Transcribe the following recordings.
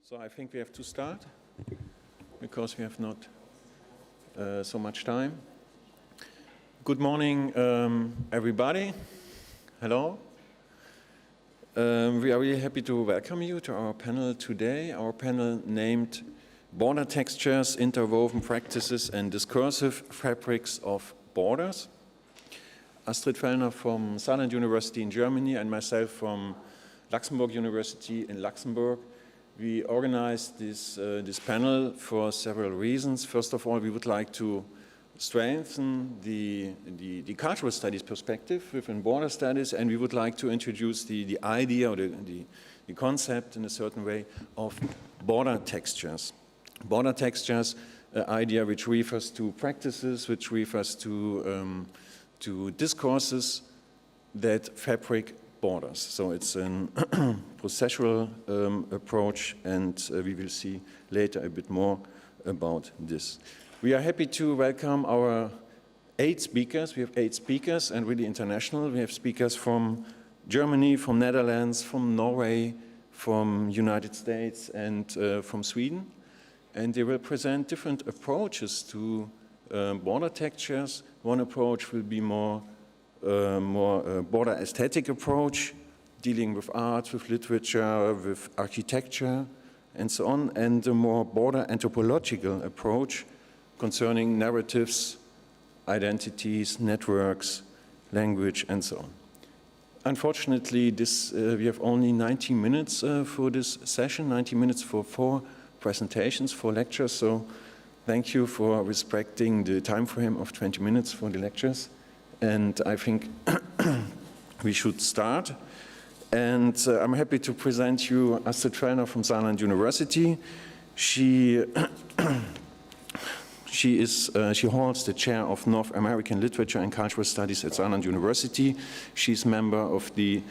So I think we have to start because we have not so much time. Good morning, everybody. Hello. We are really happy to welcome you to our panel today. Our panel named Border Textures, Interwoven Practices and Discursive Fabrics of Borders. Astrid Fellner from Saarland University in Germany and myself from Luxembourg University in Luxembourg. We organized this panel for several reasons. First of all, we would like to strengthen the cultural studies perspective within border studies, and we would like to introduce the idea or the concept in a certain way of border textures. Border textures, an idea which refers to practices, which refers to discourses that fabric borders. So it's a processual approach, and we will see later a bit more about this. We are happy to welcome our 8 speakers. We have 8 speakers and really international. We have speakers from Germany, from Netherlands, from Norway, from United States, and from Sweden. And they will present different approaches to border textures. One approach will be more border aesthetic approach, dealing with art, with literature, with architecture, and so on, and a more border anthropological approach concerning narratives, identities, networks, language, and so on. Unfortunately, we have only 90 minutes for this session, 90 minutes for 4 presentations, 4 lectures, so thank you for respecting the time frame of 20 minutes for the lectures. And I think we should start. And I'm happy to present you Astrid Fellner from Saarland University. She holds the chair of North American Literature and Cultural Studies at Saarland University. She's member of the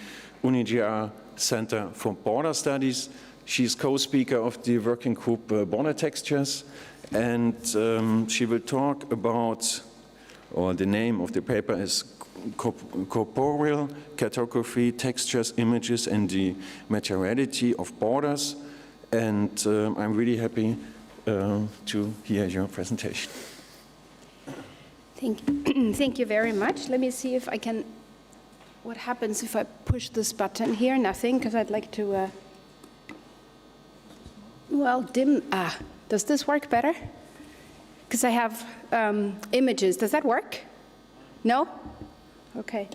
UniGR Center for Border Studies. She's co-speaker of the working group Border Textures. And she will talk about, or the name of the paper is Corporeal Cartography, Textures, Images, and the Materiality of Borders. And I'm really happy to hear your presentation. Thank you very much. Let me see if I can, what happens if I push this button here? Nothing, because I'd like to, does this work better? Because I have images. Does that work? No? Okay.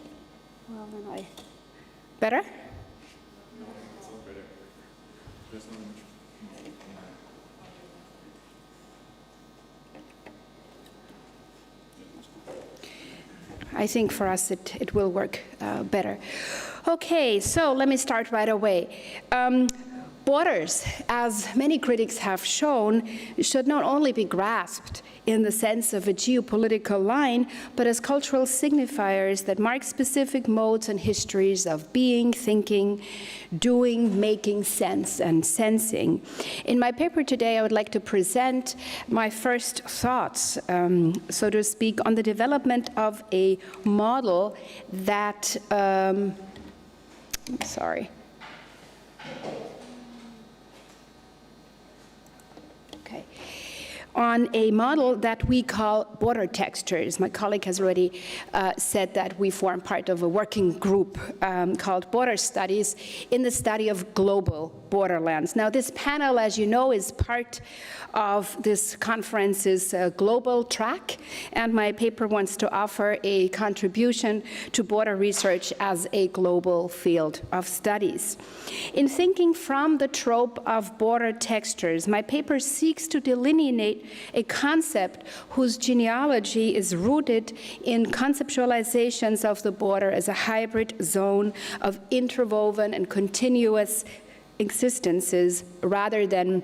Well, then better? No, it's not better. There's not much. I think for us it will work better. Okay, so let me start right away. Borders, as many critics have shown, should not only be grasped in the sense of a geopolitical line, but as cultural signifiers that mark specific modes and histories of being, thinking, doing, making sense, and sensing. In my paper today, I would like to present my first thoughts, so to speak, on the development of a model that, on a model that we call border textures. My colleague has already said that we form part of a working group called Border Studies in the study of global borderlands. Now, this panel, as you know, is part of this conference's global track, and my paper wants to offer a contribution to border research as a global field of studies. In thinking from the trope of border textures, my paper seeks to delineate a concept whose genealogy is rooted in conceptualizations of the border as a hybrid zone of interwoven and continuous existences rather than,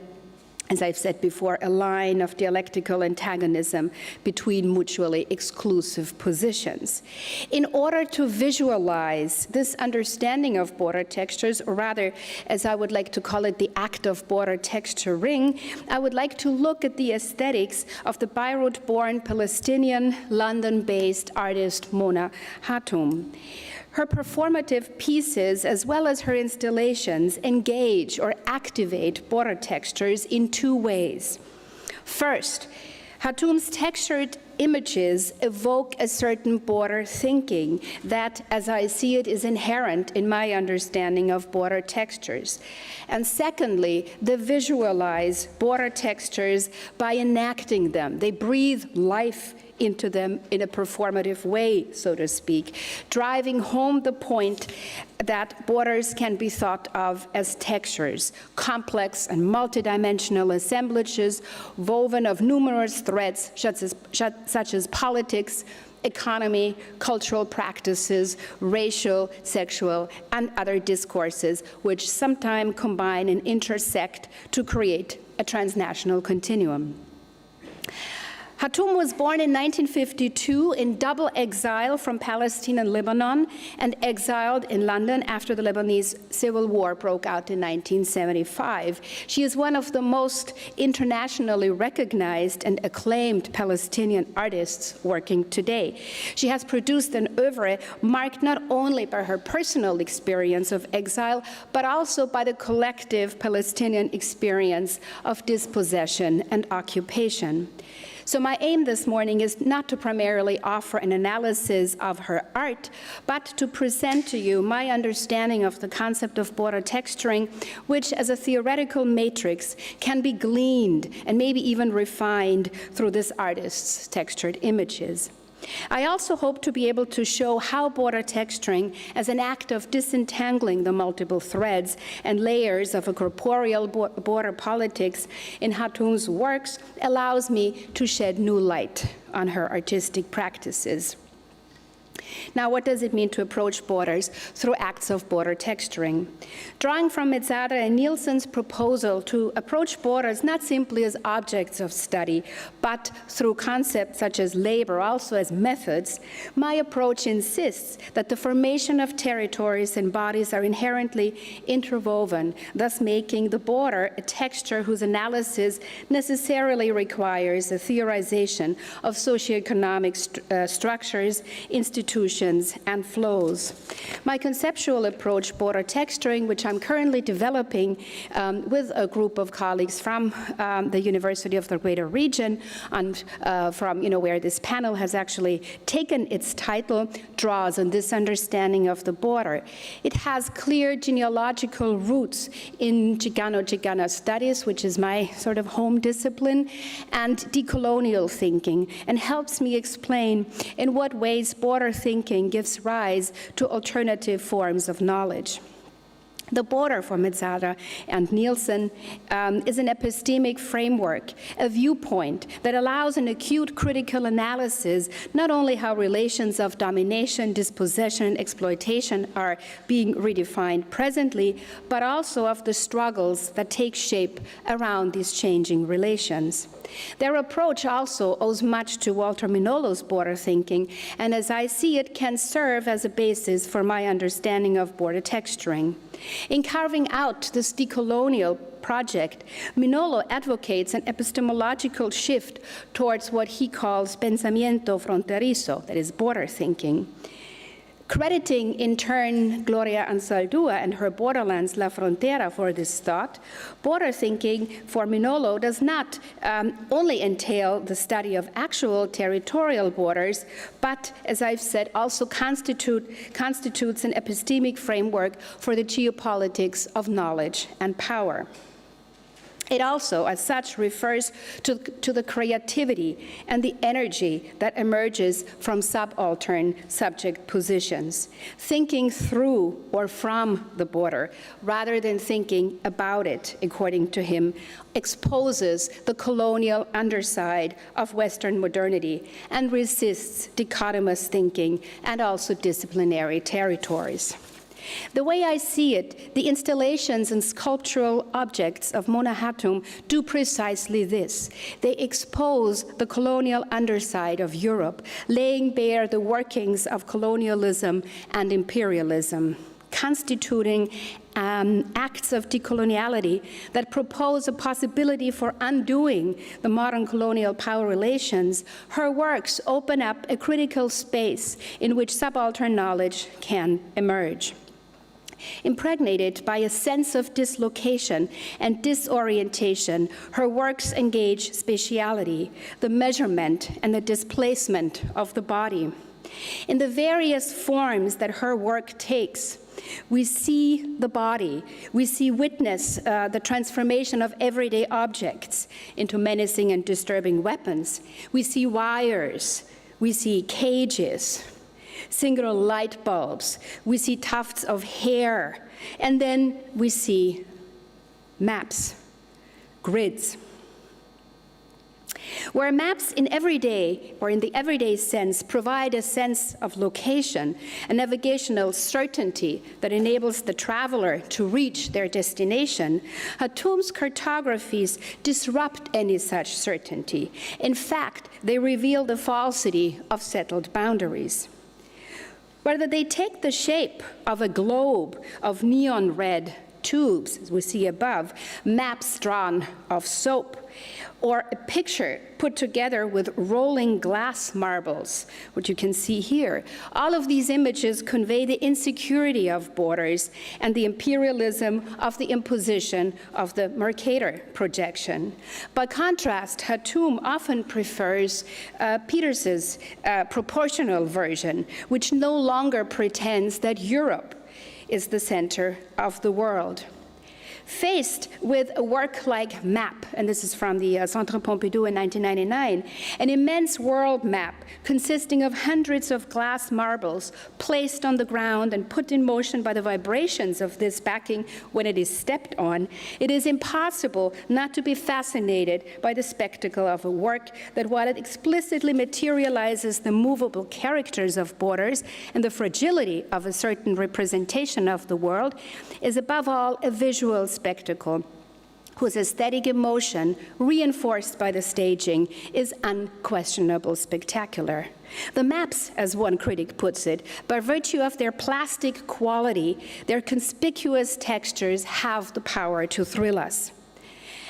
as I've said before, a line of dialectical antagonism between mutually exclusive positions. In order to visualize this understanding of border textures, or rather, as I would like to call it, the act of border texturing, I would like to look at the aesthetics of the Beirut-born Palestinian, London-based artist Mona Hatoum. Her performative pieces, as well as her installations, engage or activate border textures in two ways. First, Hatoum's textured images evoke a certain border thinking that, as I see it, is inherent in my understanding of border textures. And secondly, they visualize border textures by enacting them. They breathe life into them in a performative way, so to speak, driving home the point that borders can be thought of as textures, complex and multidimensional assemblages woven of numerous threads such as politics, economy, cultural practices, racial, sexual, and other discourses, which sometimes combine and intersect to create a transnational continuum. Hatoum was born in 1952 in double exile from Palestine and Lebanon, and exiled in London after the Lebanese Civil War broke out in 1975. She is one of the most internationally recognized and acclaimed Palestinian artists working today. She has produced an oeuvre marked not only by her personal experience of exile, but also by the collective Palestinian experience of dispossession and occupation. So my aim this morning is not to primarily offer an analysis of her art, but to present to you my understanding of the concept of border texturing, which as a theoretical matrix can be gleaned and maybe even refined through this artist's textured images. I also hope to be able to show how border texturing, as an act of disentangling the multiple threads and layers of a corporeal border politics in Hatoum's works, allows me to shed new light on her artistic practices. Now, what does it mean to approach borders through acts of border texturing? Drawing from Mezzadra and Nielsen's proposal to approach borders not simply as objects of study, but through concepts such as labor, also as methods, my approach insists that the formation of territories and bodies are inherently interwoven, thus making the border a texture whose analysis necessarily requires a theorization of socioeconomic structures, institutions, and flows. My conceptual approach, border texturing, which I'm currently developing with a group of colleagues from the University of the Greater Region, and from where this panel has actually taken its title, draws on this understanding of the border. It has clear genealogical roots in Chicano-Chicana studies, which is my sort of home discipline, and decolonial thinking, and helps me explain in what ways border thinking gives rise to alternative forms of knowledge. The border for Mezzadra and Nielsen is an epistemic framework, a viewpoint that allows an acute critical analysis, not only how relations of domination, dispossession, and exploitation are being redefined presently, but also of the struggles that take shape around these changing relations. Their approach also owes much to Walter Minolo's border thinking, and as I see it, can serve as a basis for my understanding of border texturing. In carving out this decolonial project, Minolo advocates an epistemological shift towards what he calls pensamiento fronterizo, that is border thinking. Crediting, in turn, Gloria Anzaldúa and her Borderlands La Frontera for this thought, border thinking for Minolo does not only entail the study of actual territorial borders, but, as I've said, also constitutes an epistemic framework for the geopolitics of knowledge and power. It also, as such, refers to the creativity and the energy that emerges from subaltern subject positions, thinking through or from the border, rather than thinking about it, according to him, exposes the colonial underside of Western modernity and resists dichotomous thinking and also disciplinary territories. The way I see it, the installations and sculptural objects of Mona Hatoum do precisely this. They expose the colonial underside of Europe, laying bare the workings of colonialism and imperialism, constituting acts of decoloniality that propose a possibility for undoing the modern colonial power relations, her works open up a critical space in which subaltern knowledge can emerge. Impregnated by a sense of dislocation and disorientation, her works engage spatiality, the measurement and the displacement of the body. In the various forms that her work takes, we see the body, we witness the transformation of everyday objects into menacing and disturbing weapons. We see wires, we see cages, singular light bulbs, we see tufts of hair, and then we see maps, grids. Where maps in everyday, or in the everyday sense, provide a sense of location, a navigational certainty that enables the traveler to reach their destination, Hatoum's cartographies disrupt any such certainty. In fact, they reveal the falsity of settled boundaries. Whether they take the shape of a globe of neon red tubes, as we see above, maps drawn of soap, or a picture put together with rolling glass marbles, which you can see here. All of these images convey the insecurity of borders and the imperialism of the imposition of the Mercator projection. By contrast, Hatoum often prefers Peters's proportional version, which no longer pretends that Europe is the center of the world. Faced with a work like MAP, and this is from the Centre Pompidou in 1999, an immense world map consisting of hundreds of glass marbles placed on the ground and put in motion by the vibrations of this backing when it is stepped on, it is impossible not to be fascinated by the spectacle of a work that, while it explicitly materializes the movable characters of borders and the fragility of a certain representation of the world, is above all a visual spectacle whose aesthetic emotion, reinforced by the staging, is unquestionably spectacular. The maps, as one critic puts it, by virtue of their plastic quality, their conspicuous textures have the power to thrill us.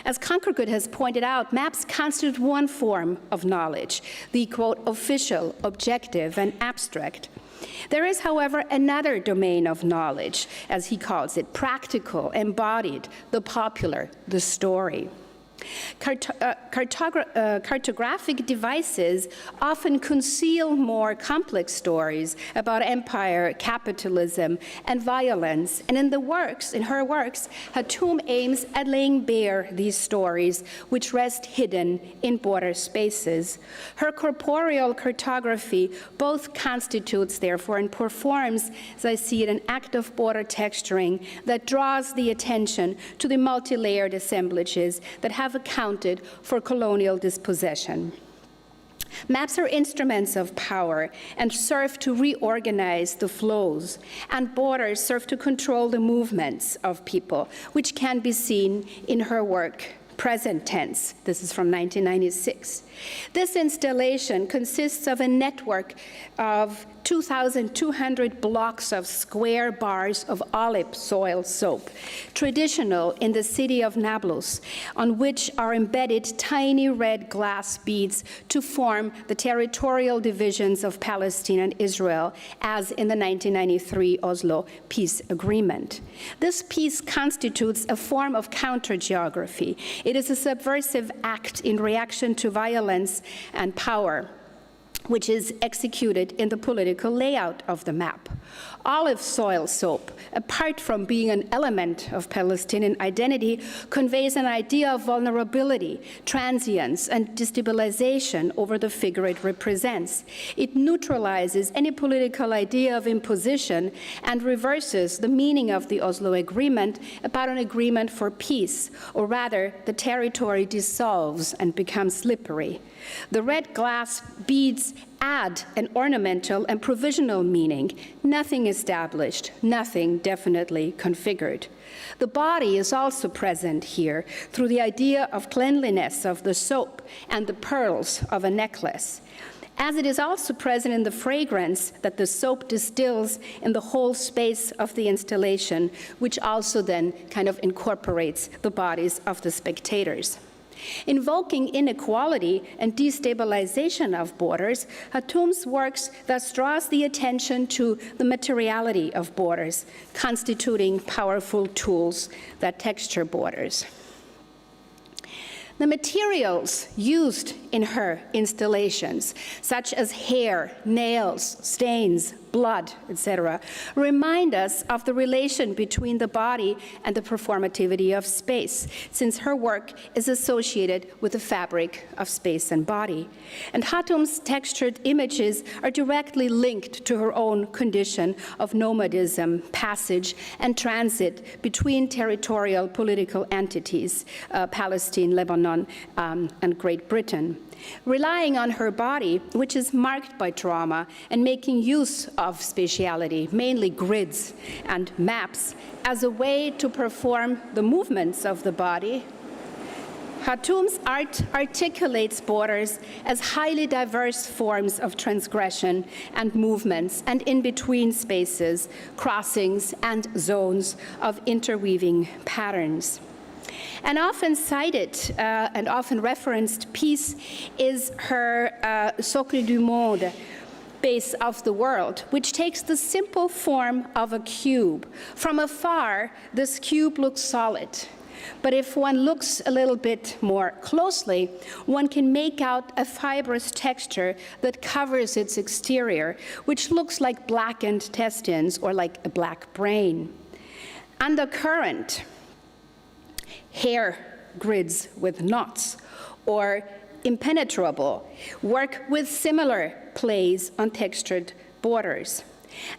As Conkergood has pointed out, maps constitute one form of knowledge, the, quote, official, objective, and abstract. There is, however, another domain of knowledge, as he calls it, practical, embodied, the popular, the story. Cartographic devices often conceal more complex stories about empire, capitalism, and violence. And in her works, Hatoum aims at laying bare these stories which rest hidden in border spaces. Her corporeal cartography both constitutes, therefore, and performs, as I see it, an act of border texturing that draws the attention to the multi-layered assemblages that have accounted for colonial dispossession. Maps are instruments of power and serve to reorganize the flows, and borders serve to control the movements of people, which can be seen in her work, Present Tense. This is from 1996. This installation consists of a network of 2,200 blocks of square bars of olive soil soap, traditional in the city of Nablus, on which are embedded tiny red glass beads to form the territorial divisions of Palestine and Israel, as in the 1993 Oslo peace agreement. This piece constitutes a form of counter-geography. It is a subversive act in reaction to violence and power, which is executed in the political layout of the map. Olive soil soap, apart from being an element of Palestinian identity, conveys an idea of vulnerability, transience, and destabilization over the figure it represents. It neutralizes any political idea of imposition and reverses the meaning of the Oslo Agreement about an agreement for peace, or rather, the territory dissolves and becomes slippery. The red glass beads add an ornamental and provisional meaning, nothing established, nothing definitely configured. The body is also present here through the idea of cleanliness of the soap and the pearls of a necklace. as it is also present in the fragrance that the soap distills in the whole space of the installation, which also then kind of incorporates the bodies of the spectators. Invoking inequality and destabilization of borders, Hatoum's works thus draws the attention to the materiality of borders, constituting powerful tools that texture borders. The materials used in her installations, such as hair, nails, stains, blood, etc., remind us of the relation between the body and the performativity of space, since her work is associated with the fabric of space and body. And Hatoum's textured images are directly linked to her own condition of nomadism, passage, and transit between territorial political entities, Palestine, Lebanon, and Great Britain. Relying on her body, which is marked by trauma, and making use of spatiality, mainly grids and maps, as a way to perform the movements of the body, Hatoum's art articulates borders as highly diverse forms of transgression and movements, and in-between spaces, crossings, and zones of interweaving patterns. An often cited and often referenced piece is her Socle du Monde, base of the world, which takes the simple form of a cube. From afar, this cube looks solid. But if one looks a little bit more closely, one can make out a fibrous texture that covers its exterior, which looks like blackened intestines or like a black brain. Undercurrent, hair grids with knots, or impenetrable, work with similar plays on textured borders.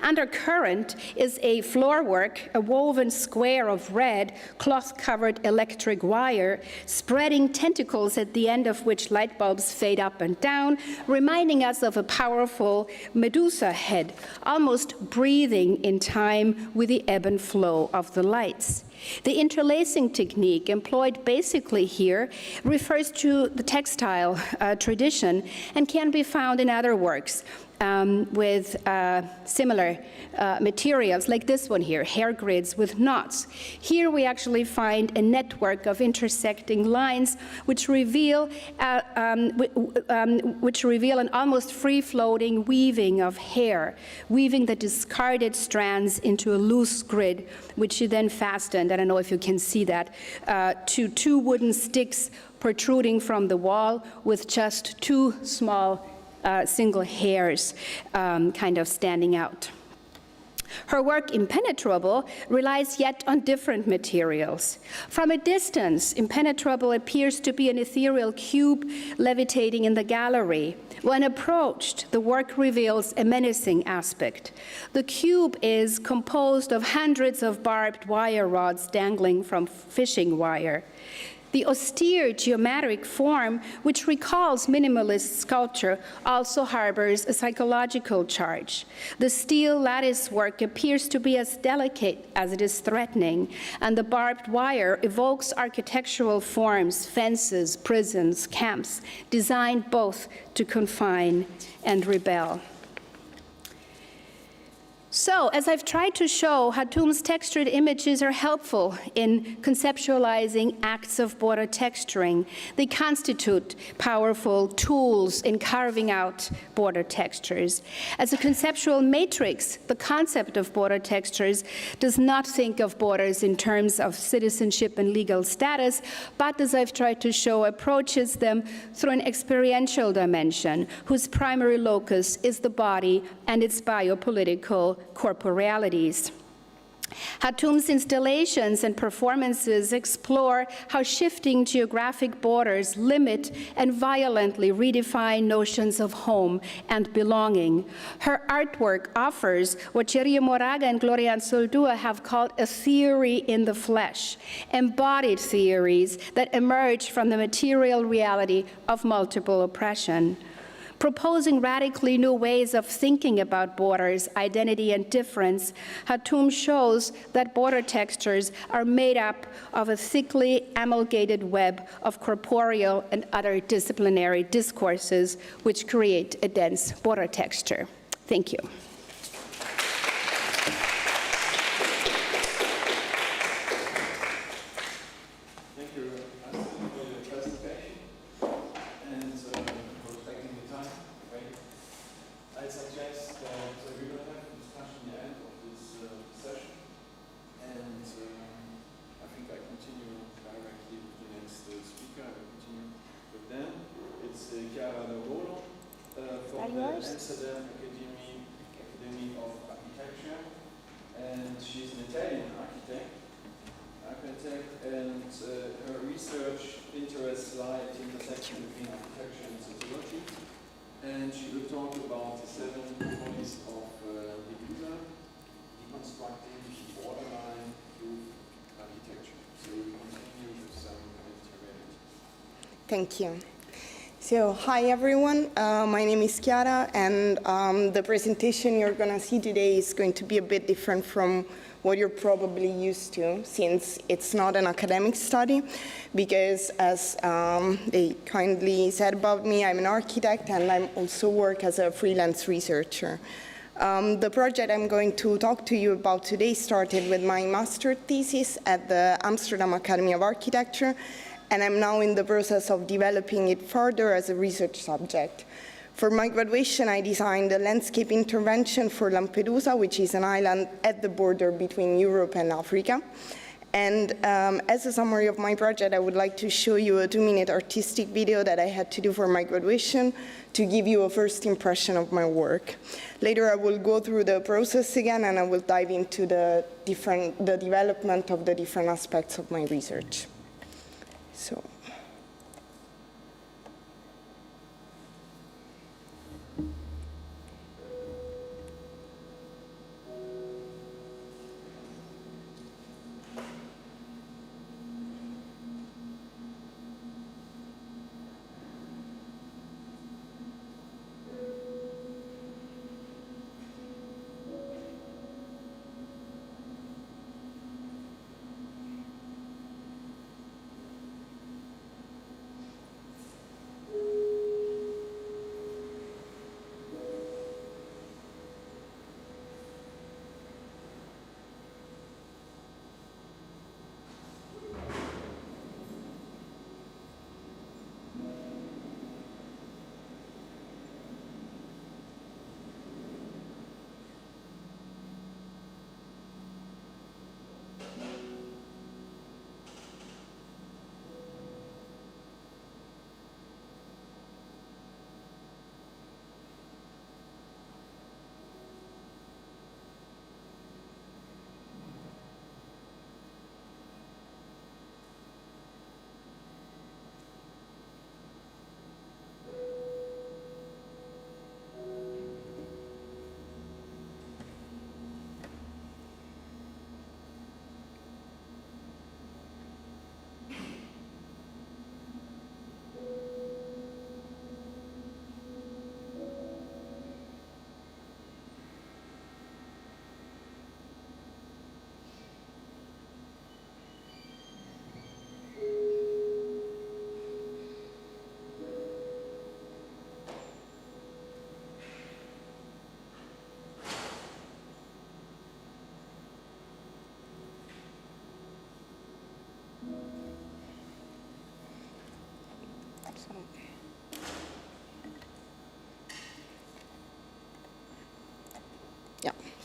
Undercurrent is a floorwork, a woven square of red, cloth-covered electric wire, spreading tentacles at the end of which light bulbs fade up and down, reminding us of a powerful Medusa head, almost breathing in time with the ebb and flow of the lights. The interlacing technique employed basically here refers to the textile tradition and can be found in other works with similar materials, like this one here, hair grids with knots. Here we actually find a network of intersecting lines which reveal an almost free-floating weaving of hair, weaving the discarded strands into a loose grid, which she then fastened, I don't know if you can see that, to two wooden sticks protruding from the wall with just two small single hairs kind of standing out. Her work, Impenetrable, relies yet on different materials. From a distance, Impenetrable appears to be an ethereal cube levitating in the gallery. When approached, the work reveals a menacing aspect. The cube is composed of hundreds of barbed wire rods dangling from fishing wire. The austere geometric form, which recalls minimalist sculpture, also harbors a psychological charge. The steel lattice work appears to be as delicate as it is threatening, and the barbed wire evokes architectural forms, fences, prisons, camps, designed both to confine and rebel. So, as I've tried to show, Hatoum's textured images are helpful in conceptualizing acts of border texturing. They constitute powerful tools in carving out border textures. As a conceptual matrix, the concept of border textures does not think of borders in terms of citizenship and legal status, but, as I've tried to show, approaches them through an experiential dimension, whose primary locus is the body and its biopolitical corporealities. Hatoum's installations and performances explore how shifting geographic borders limit and violently redefine notions of home and belonging. Her artwork offers what Jeria Moraga and Gloria Anzaldúa have called a theory in the flesh, embodied theories that emerge from the material reality of multiple oppression. Proposing radically new ways of thinking about borders, identity, and difference, Hatoum shows that border textures are made up of a thickly amalgamated web of corporeal and other disciplinary discourses which create a dense border texture. Thank you. I suggest that we will have a discussion at the end of this session, and I think I continue directly with the next speaker. I will continue with them. It's Chiara D'Avolo from the Amsterdam Academy of Architecture, and she's an Italian architect, and her research interests lie at the intersection between architecture and sociology. And she will talk about the 7 bodies of Lampedusa, deconstructing the borderline through architecture. So we'll continue with some intervention. Thank you. So, hi everyone, my name is Chiara, and the presentation you're going to see today is going to be a bit different from what you're probably used to, since it's not an academic study, because as they kindly said about me, I'm an architect and I also work as a freelance researcher. The project I'm going to talk to you about today started with my master's thesis at the Amsterdam Academy of Architecture, and I'm now in the process of developing it further as a research subject. For my graduation, I designed a landscape intervention for Lampedusa, which is an island at the border between Europe and Africa. And as a summary of my project, I would like to show you a 2-minute artistic video that I had to do for my graduation to give you a first impression of my work. Later, I will go through the process again, and I will dive into the development of the different aspects of my research. So.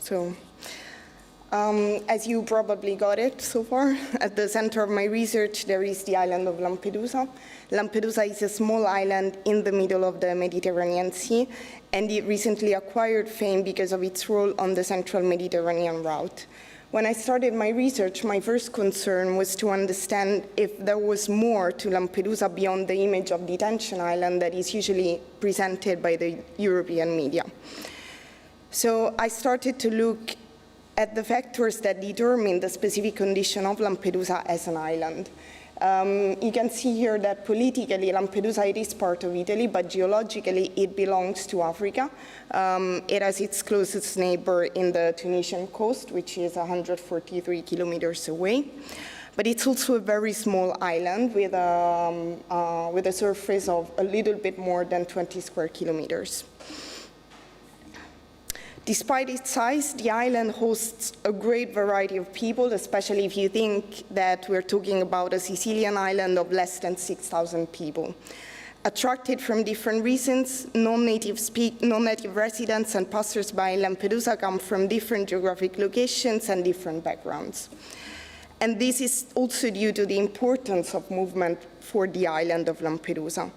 So, as you probably got it so far, at the center of my research there is the island of Lampedusa. Lampedusa is a small island in the middle of the Mediterranean Sea, and it recently acquired fame because of its role on the central Mediterranean route. When I started my research, my first concern was to understand if there was more to Lampedusa beyond the image of detention island that is usually presented by the European media. So I started to look at the factors that determine the specific condition of Lampedusa as an island. You can see here that politically Lampedusa it is part of Italy, but geologically it belongs to Africa. It has its closest neighbor in the Tunisian coast, which is 143 kilometers away. But it's also a very small island with a surface of a little bit more than 20 square kilometers. Despite its size, the island hosts a great variety of people, especially if you think that we're talking about a Sicilian island of less than 6,000 people. Attracted from different reasons, non-native residents and passers-by in Lampedusa come from different geographic locations and different backgrounds. And this is also due to the importance of movement for the island of Lampedusa.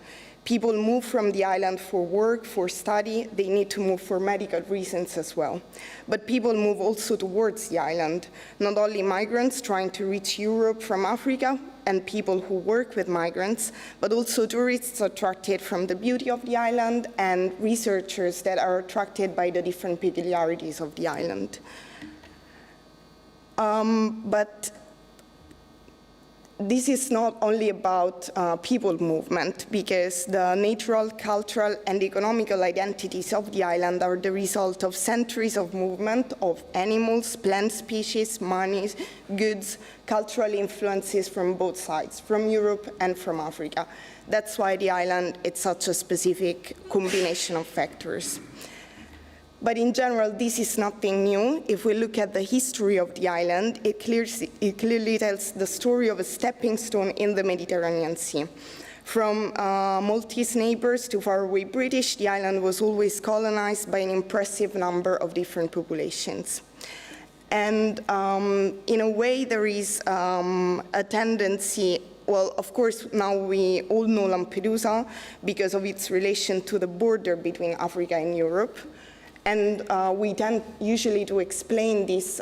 People move from the island for work, for study. They need to move for medical reasons as well. But people move also towards the island, not only migrants trying to reach Europe from Africa and people who work with migrants, but also tourists attracted from the beauty of the island and researchers that are attracted by the different peculiarities of the island. But this is not only about people movement, because the natural, cultural, and economical identities of the island are the result of centuries of movement of animals, plant species, money, goods, cultural influences from both sides, from Europe and from Africa. That's why the island is such a specific combination of factors. But in general, this is nothing new. If we look at the history of the island, it clearly tells the story of a stepping stone in the Mediterranean Sea. From Maltese neighbors to faraway British, the island was always colonized by an impressive number of different populations. And in a way, there is a tendency. Well, of course, now we all know Lampedusa because of its relation to the border between Africa and Europe. And we tend usually to explain this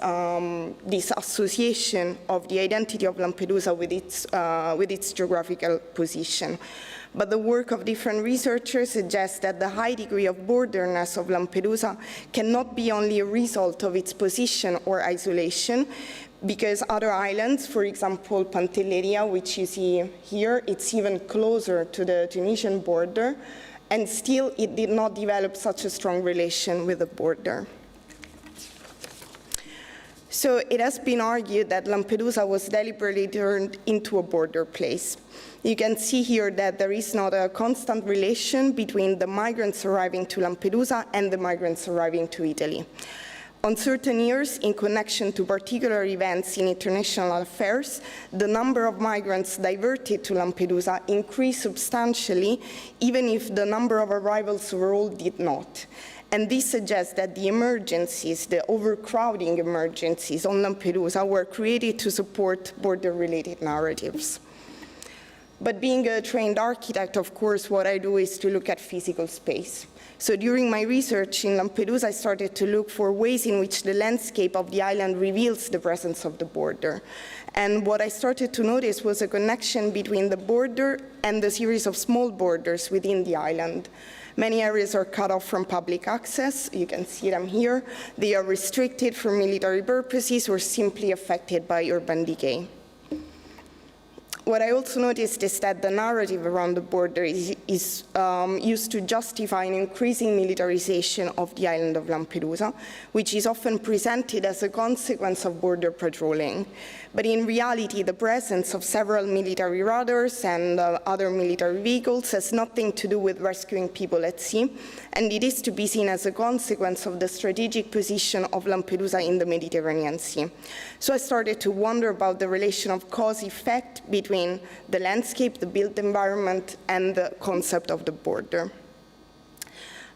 association of the identity of Lampedusa with its geographical position. But the work of different researchers suggests that the high degree of borderness of Lampedusa cannot be only a result of its position or isolation, because other islands, for example, Pantelleria, which you see here, it's even closer to the Tunisian border, and still it did not develop such a strong relation with the border. So it has been argued that Lampedusa was deliberately turned into a border place. You can see here that there is not a constant relation between the migrants arriving to Lampedusa and the migrants arriving to Italy. On certain years, in connection to particular events in international affairs, the number of migrants diverted to Lampedusa increased substantially, even if the number of arrivals overall did not. And this suggests that the emergencies, the overcrowding emergencies on Lampedusa were created to support border-related narratives. But being a trained architect, of course, what I do is to look at physical space. So during my research in Lampedusa, I started to look for ways in which the landscape of the island reveals the presence of the border. And what I started to notice was a connection between the border and the series of small borders within the island. Many areas are cut off from public access. You can see them here. They are restricted for military purposes or simply affected by urban decay. What I also noticed is that the narrative around the border is used to justify an increasing militarization of the island of Lampedusa, which is often presented as a consequence of border patrolling. But in reality, the presence of several military radars and other military vehicles has nothing to do with rescuing people at sea, and it is to be seen as a consequence of the strategic position of Lampedusa in the Mediterranean Sea. So I started to wonder about the relation of cause-effect between the landscape, the built environment, and the concept of the border.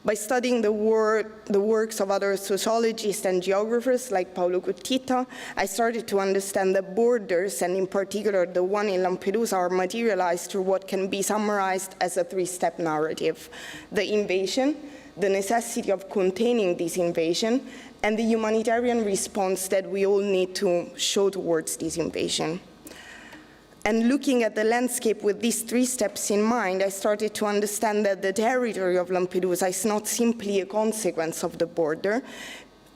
By studying the works of other sociologists and geographers like Paolo Cottita, I started to understand that borders, and in particular the one in Lampedusa, are materialized through what can be summarized as a three-step narrative: the invasion, the necessity of containing this invasion, and the humanitarian response that we all need to show towards this invasion. And looking at the landscape with these three steps in mind, I started to understand that the territory of Lampedusa is not simply a consequence of the border,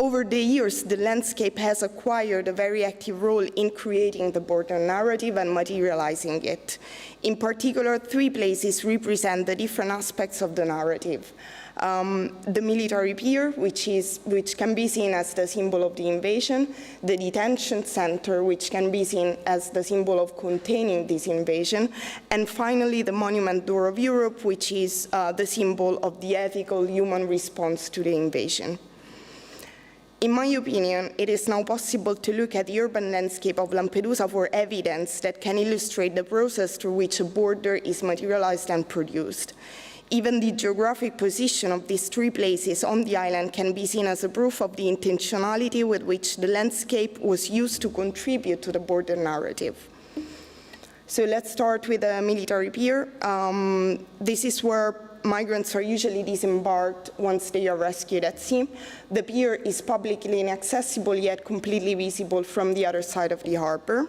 Over the years, the landscape has acquired a very active role in creating the border narrative and materializing it. In particular, 3 places represent the different aspects of the narrative. The military pier, which can be seen as the symbol of the invasion, the detention center, which can be seen as the symbol of containing this invasion, and finally the monument Door of Europe, which is the symbol of the ethical human response to the invasion. In my opinion, it is now possible to look at the urban landscape of Lampedusa for evidence that can illustrate the process through which a border is materialized and produced. Even the geographic position of these 3 places on the island can be seen as a proof of the intentionality with which the landscape was used to contribute to the border narrative. So let's start with the military pier. This is where migrants are usually disembarked once they are rescued at sea. The pier is publicly inaccessible yet completely visible from the other side of the harbor.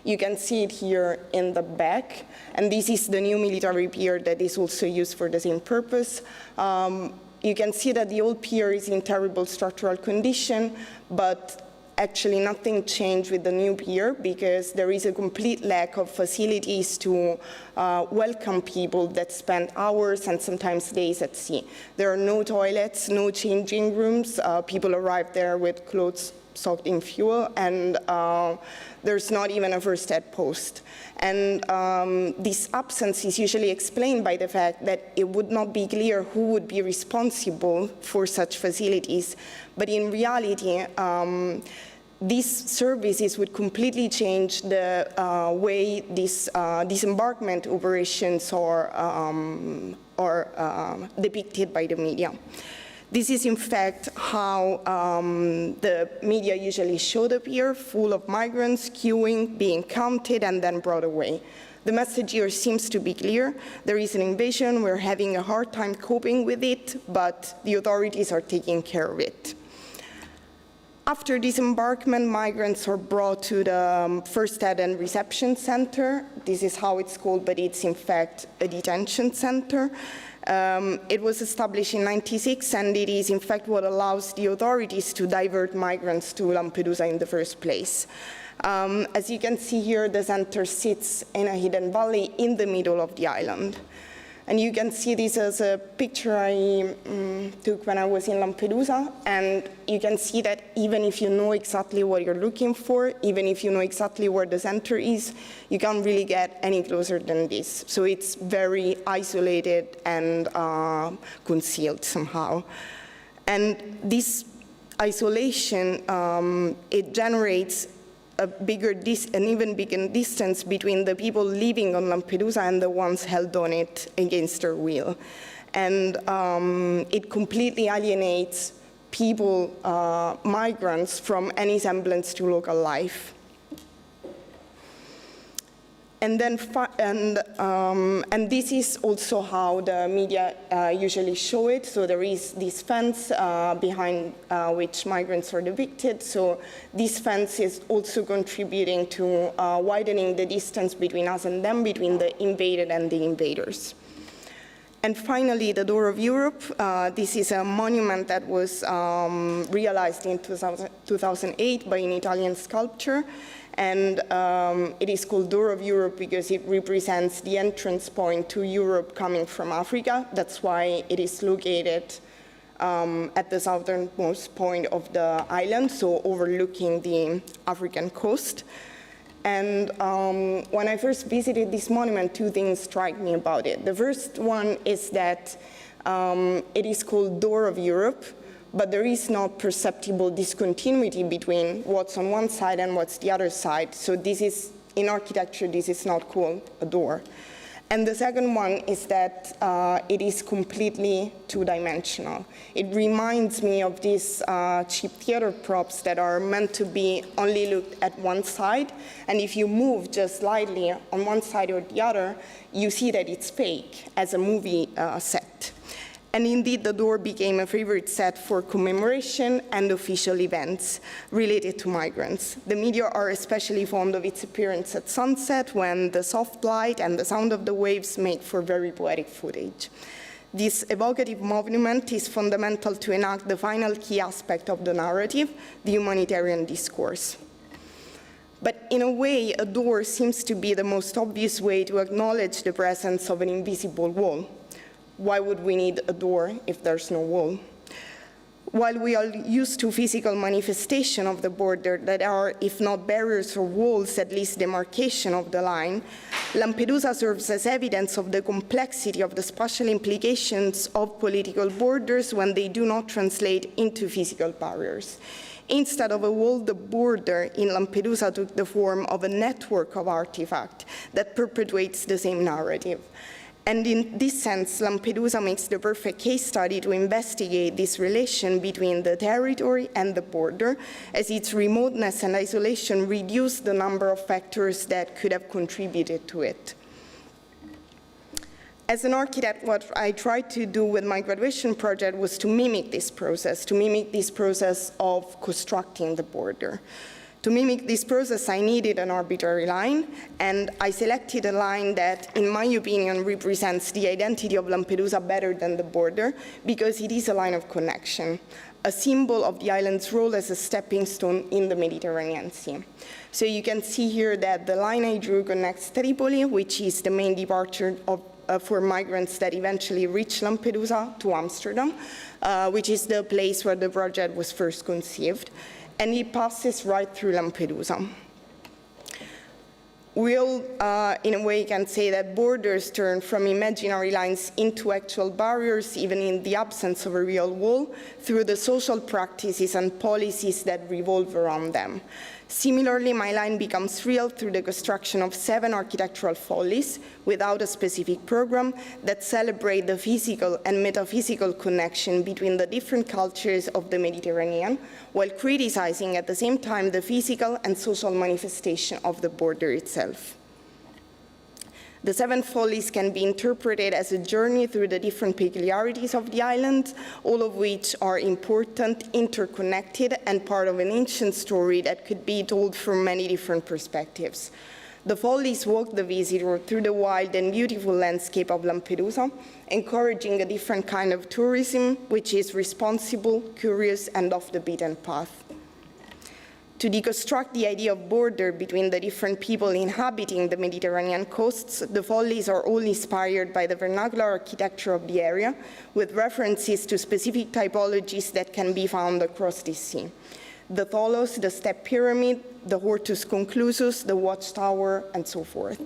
You can see it here in the back, and this is the new military pier that is also used for the same purpose. You can see that the old pier is in terrible structural condition, but actually nothing changed with the new pier because there is a complete lack of facilities to welcome people that spend hours and sometimes days at sea. There are no toilets, no changing rooms. People arrive there with clothes soaked in fuel, and there's not even a first aid post. And this absence is usually explained by the fact that it would not be clear who would be responsible for such facilities. But in reality, these services would completely change the way these disembarkment operations are depicted by the media. This is in fact how the media usually show the pier, full of migrants queuing, being counted, and then brought away. The message here seems to be clear. There is an invasion, we're having a hard time coping with it, but the authorities are taking care of it. After disembarkment, migrants are brought to the First Aid and Reception Center. This is how it's called, but it's in fact a detention center. It was established in '96, and it is in fact what allows the authorities to divert migrants to Lampedusa in the first place. As you can see here, the center sits in a hidden valley in the middle of the island. And you can see this as a picture I took when I was in Lampedusa, and you can see that even if you know exactly what you're looking for, even if you know exactly where the center is, you can't really get any closer than this. So it's very isolated and concealed somehow. And this isolation, it generates an even bigger distance between the people living on Lampedusa and the ones held on it against their will. And it completely alienates people, migrants, from any semblance to local life. And then, and this is also how the media usually show it. So there is this fence behind which migrants are depicted. So this fence is also contributing to widening the distance between us and them, between the invaded and the invaders. And finally, the Door of Europe. This is a monument that was realized in 2008 by an Italian sculptor. And it is called Door of Europe because it represents the entrance point to Europe coming from Africa. That's why it is located at the southernmost point of the island, so overlooking the African coast. And when I first visited this monument, 2 things struck me about it. The first one is that it is called Door of Europe, but there is no perceptible discontinuity between what's on one side and what's the other side. So this is, in architecture, this is not called a door. And the second one is that it is completely two-dimensional. It reminds me of these cheap theater props that are meant to be only looked at one side, and if you move just slightly on one side or the other, you see that it's fake as a movie set. And indeed, the door became a favorite set for commemoration and official events related to migrants. The media are especially fond of its appearance at sunset, when the soft light and the sound of the waves make for very poetic footage. This evocative movement is fundamental to enact the final key aspect of the narrative, the humanitarian discourse. But in a way, a door seems to be the most obvious way to acknowledge the presence of an invisible wall. Why would we need a door if there's no wall? While we are used to physical manifestation of the border that are, if not barriers or walls, at least demarcation of the line, Lampedusa serves as evidence of the complexity of the spatial implications of political borders when they do not translate into physical barriers. Instead of a wall, the border in Lampedusa took the form of a network of artifacts that perpetuates the same narrative. And in this sense, Lampedusa makes the perfect case study to investigate this relation between the territory and the border, as its remoteness and isolation reduce the number of factors that could have contributed to it. As an architect, what I tried to do with my graduation project was to mimic this process of constructing the border. To mimic this process, I needed an arbitrary line, and I selected a line that, in my opinion, represents the identity of Lampedusa better than the border, because it is a line of connection, a symbol of the island's role as a stepping stone in the Mediterranean Sea. So you can see here that the line I drew connects Tripoli, which is the main departure for migrants that eventually reach Lampedusa, to Amsterdam, which is the place where the project was first conceived. And it passes right through Lampedusa. We all, in a way, can say that borders turn from imaginary lines into actual barriers, even in the absence of a real wall, through the social practices and policies that revolve around them. Similarly, my line becomes real through the construction of 7 architectural follies without a specific program that celebrate the physical and metaphysical connection between the different cultures of the Mediterranean, while criticizing at the same time the physical and social manifestation of the border itself. The 7 follies can be interpreted as a journey through the different peculiarities of the island, all of which are important, interconnected, and part of an ancient story that could be told from many different perspectives. The follies walk the visitor through the wild and beautiful landscape of Lampedusa, encouraging a different kind of tourism, which is responsible, curious, and off the beaten path. To deconstruct the idea of border between the different people inhabiting the Mediterranean coasts, the follies are all inspired by the vernacular architecture of the area, with references to specific typologies that can be found across the sea. The tholos, the step pyramid, the hortus conclusus, the watchtower, and so forth.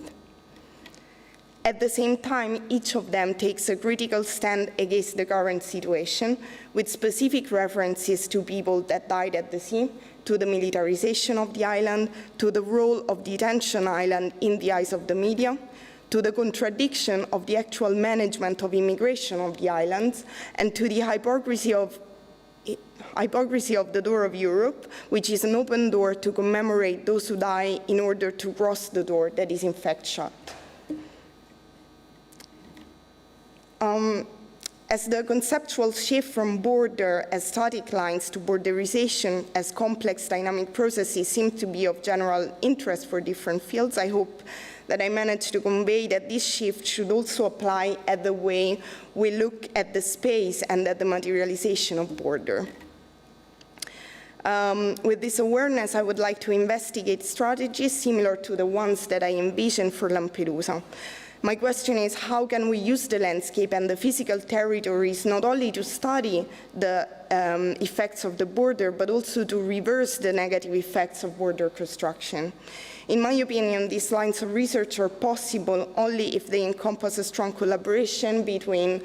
At the same time, each of them takes a critical stand against the current situation, with specific references to people that died at the sea, to the militarization of the island, to the role of detention island in the eyes of the media, to the contradiction of the actual management of immigration of the islands, and to the hypocrisy of the door of Europe, which is an open door to commemorate those who die in order to cross the door that is in fact shut. As the conceptual shift from border as static lines to borderization as complex dynamic processes seem to be of general interest for different fields, I hope that I managed to convey that this shift should also apply at the way we look at the space and at the materialization of border. With this awareness, I would like to investigate strategies similar to the ones that I envisioned for Lampedusa. My question is, how can we use the landscape and the physical territories not only to study the effects of the border, but also to reverse the negative effects of border construction? In my opinion, these lines of research are possible only if they encompass a strong collaboration between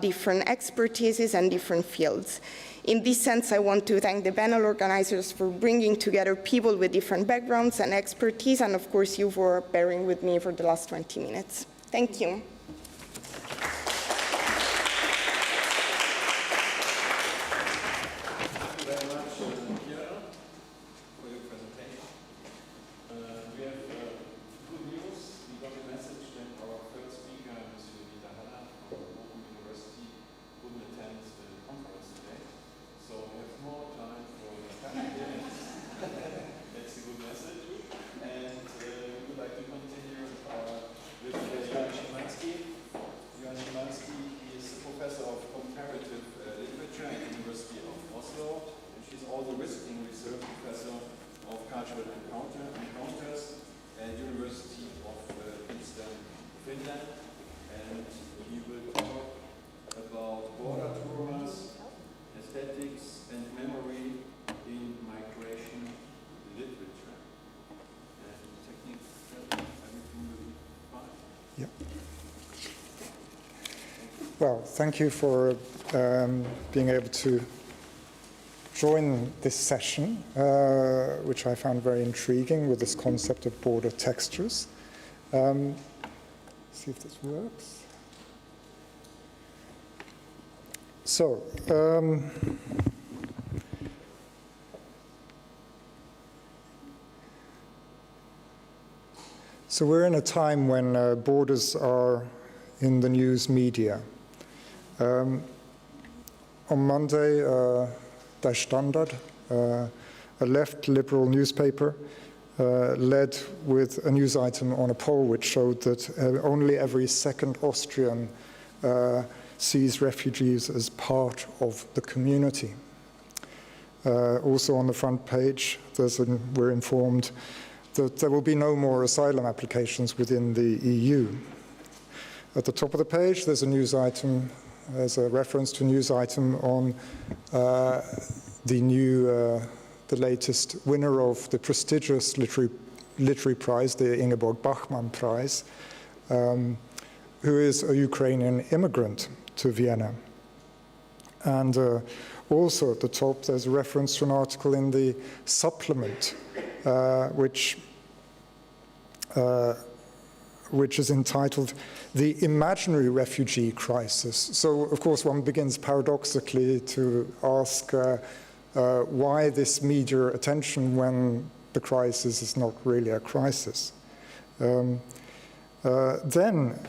different expertises and different fields. In this sense, I want to thank the panel organizers for bringing together people with different backgrounds and expertise, and of course you for bearing with me for the last 20 minutes. Thank you. Szymański. Milan, and he will talk about border traumas, aesthetics, and memory in migration literature. And technically, everything will be fine. Yeah. Well, thank you for being able to join this session, which I found very intriguing with this concept of border textures. See if this works. So, we're in a time when borders are in the news media. On Monday, Der Standard, a left liberal newspaper, led with a news item on a poll which showed that only every second Austrian sees refugees as part of the community. Also on the front page, we're informed that there will be no more asylum applications within the EU. At the top of the page, there's a news item, there's a reference to a news item on the latest winner of the prestigious literary prize, the Ingeborg Bachmann Prize, who is a Ukrainian immigrant to Vienna. And also at the top, there's a reference to an article in the supplement, which is entitled The Imaginary Refugee Crisis. So, of course, one begins paradoxically to ask why this media attention when the crisis is not really a crisis. Then,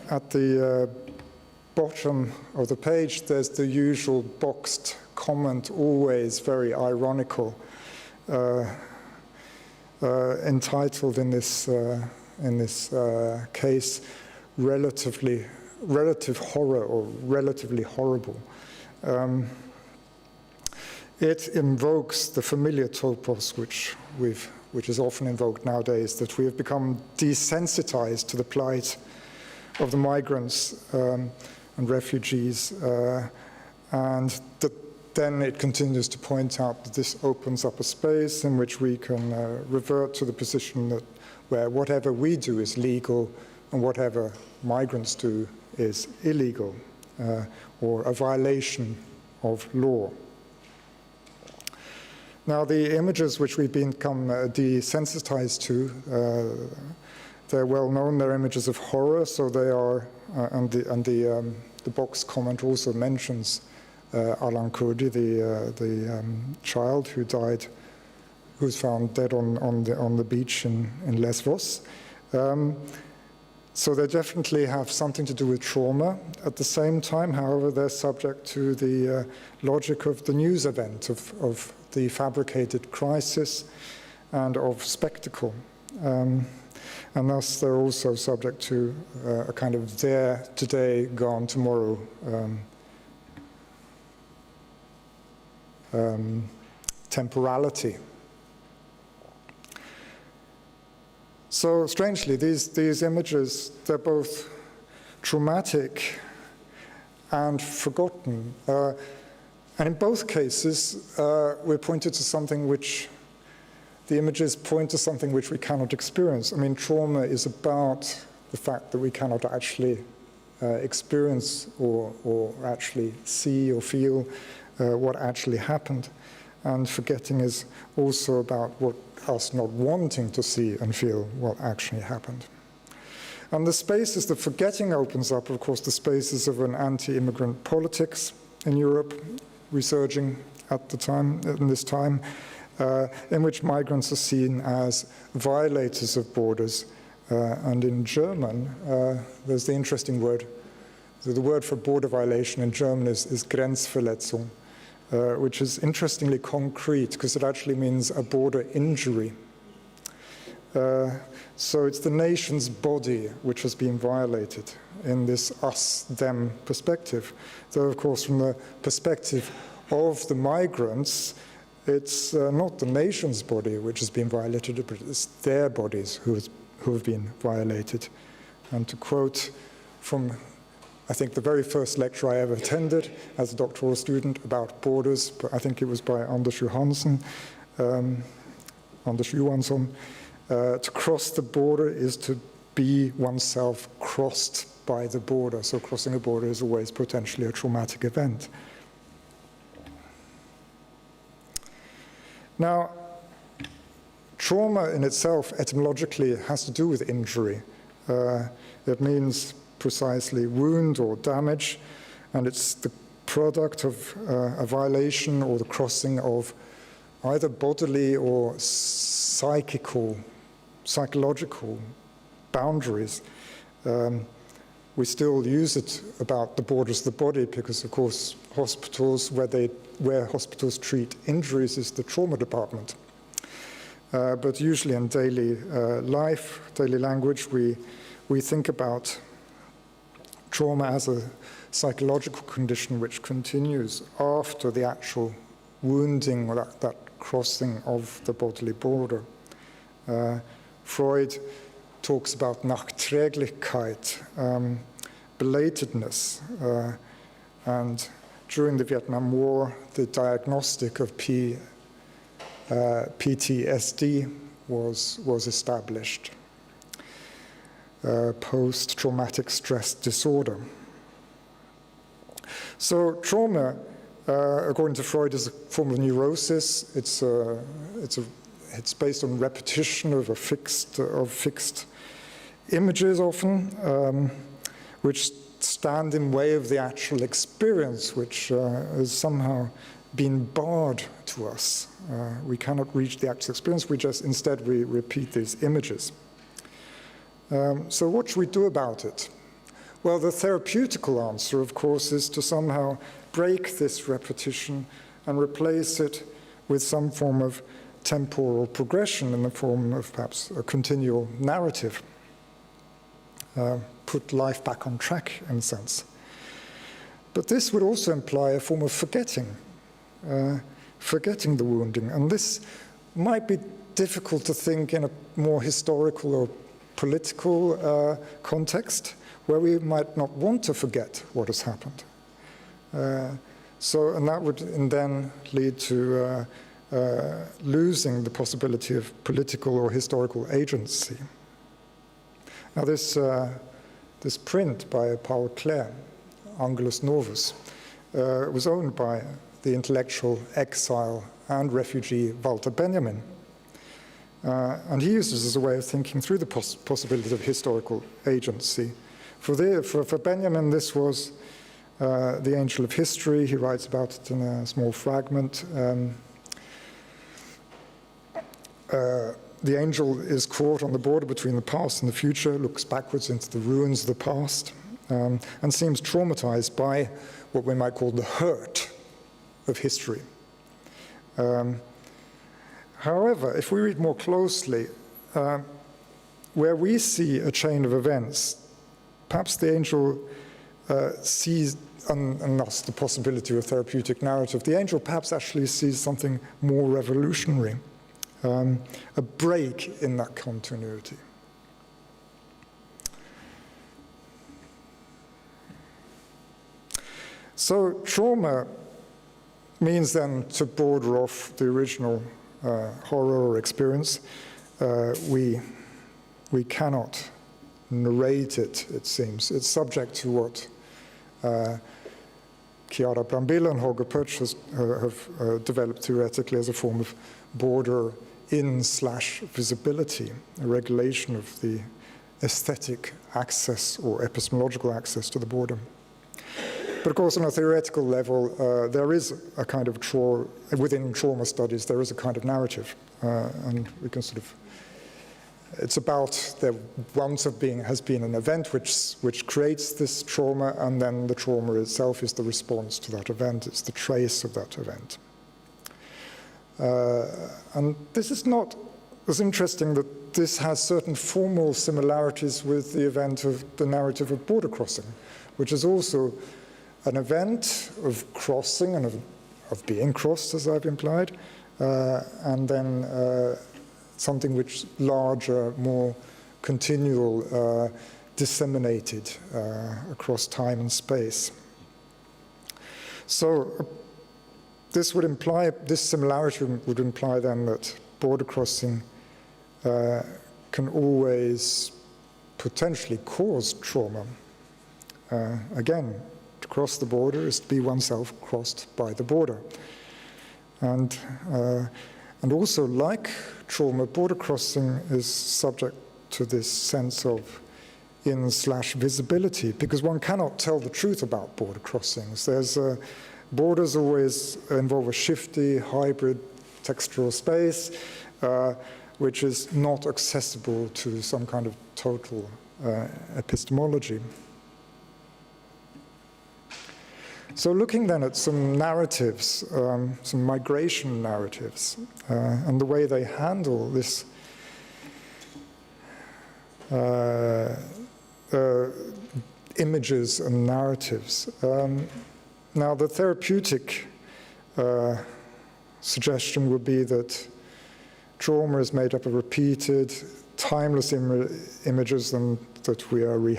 at the bottom of the page, there's the usual boxed comment, always very ironical, entitled in this case, relative horror or relatively horrible. It invokes the familiar topos which is often invoked nowadays, that we have become desensitized to the plight of the migrants and refugees, and then it continues to point out that this opens up a space in which we can revert to the position that where whatever we do is legal and whatever migrants do is illegal or a violation of law. Now, the images which we've become desensitized to, they're well known. They're images of horror, so they are, and the box comment also mentions Alan Kurdi, the child who died, who's found dead on the beach in Lesvos. So they definitely have something to do with trauma. At the same time, however, they're subject to the logic of the news event, of the fabricated crisis and of spectacle. And thus they're also subject to a kind of there today, gone tomorrow temporality. So strangely, these images, they're both traumatic and forgotten. And in both cases, we're pointed to something which, the images point to something which we cannot experience. I mean, trauma is about the fact that we cannot actually experience or actually see or feel what actually happened. And forgetting is also about us not wanting to see and feel what actually happened. And the spaces that forgetting opens up, of course, the spaces of an anti-immigrant politics in Europe, resurging at the time, in this time, in which migrants are seen as violators of borders. And in German, there's the interesting word. So the word for border violation in German is Grenzverletzung, which is interestingly concrete because it actually means a border injury. So it's the nation's body which has been violated in this us-them perspective. Though, of course, from the perspective of the migrants, it's not the nation's body which has been violated, but it's their bodies who have been violated. And to quote from, I think, the very first lecture I ever attended as a doctoral student about borders. I think it was by Anders Johansson. To cross the border is to be oneself crossed by the border. So crossing a border is always potentially a traumatic event. Now, trauma in itself, etymologically, has to do with injury. It means precisely wound or damage, and it's the product of a violation or the crossing of either bodily or psychological boundaries. We still use it about the borders of the body because, of course, hospitals, where hospitals treat injuries is the trauma department. But usually in daily life, daily language, we think about trauma as a psychological condition which continues after the actual wounding or that crossing of the bodily border. Freud talks about Nachträglichkeit, belatedness, and during the Vietnam War, the diagnostic of PTSD was established, post-traumatic stress disorder. So trauma, according to Freud, is a form of neurosis. It's based on repetition of fixed images often, which stand in way of the actual experience, which has somehow been barred to us. We cannot reach the actual experience, instead we repeat these images. So what should we do about it? Well, the therapeutical answer, of course, is to somehow break this repetition and replace it with some form of temporal progression in the form of perhaps a continual narrative. Put life back on track, in a sense. But this would also imply a form of forgetting the wounding. And this might be difficult to think in a more historical or political context, where we might not want to forget what has happened. And that would then lead to losing the possibility of political or historical agency. Now this print by Paul Klee, Angelus Novus, was owned by the intellectual exile and refugee Walter Benjamin. And he used this as a way of thinking through the possibility of historical agency. For Benjamin, this was the angel of history. He writes about it in a small fragment. The angel is caught on the border between the past and the future, looks backwards into the ruins of the past, and seems traumatized by what we might call the hurt of history. However, if we read more closely, where we see a chain of events, perhaps the angel sees, and thus the possibility of a therapeutic narrative, the angel perhaps actually sees something more revolutionary, a break in that continuity. So trauma means then to border off the original horror or experience. We cannot narrate it, it seems. It's subject to what Chiara Brambilla and Holger Pötsch have developed theoretically as a form of border in/visibility, a regulation of the aesthetic access or epistemological access to the border. But of course, on a theoretical level, there is a kind of within trauma studies, there is a kind of narrative. And we can sort of, it's about there once has been an event which creates this trauma, and then the trauma itself is the response to that event. It's the trace of that event. And this is not as interesting that this has certain formal similarities with the event of the narrative of border crossing, which is also an event of crossing and of being crossed, as I've implied, and then something which larger, more continual, disseminated across time and space. So this similarity would imply then that border crossing can always potentially cause trauma. Again, to cross the border is to be oneself crossed by the border. And also, like trauma, border crossing is subject to this sense of in/visibility, because one cannot tell the truth about border crossings. Borders always involve a shifty, hybrid textural space, which is not accessible to some kind of total epistemology. So looking then at some narratives, some migration narratives, and the way they handle this images and narratives. Now, the therapeutic suggestion would be that trauma is made up of repeated, timeless images, and that we are we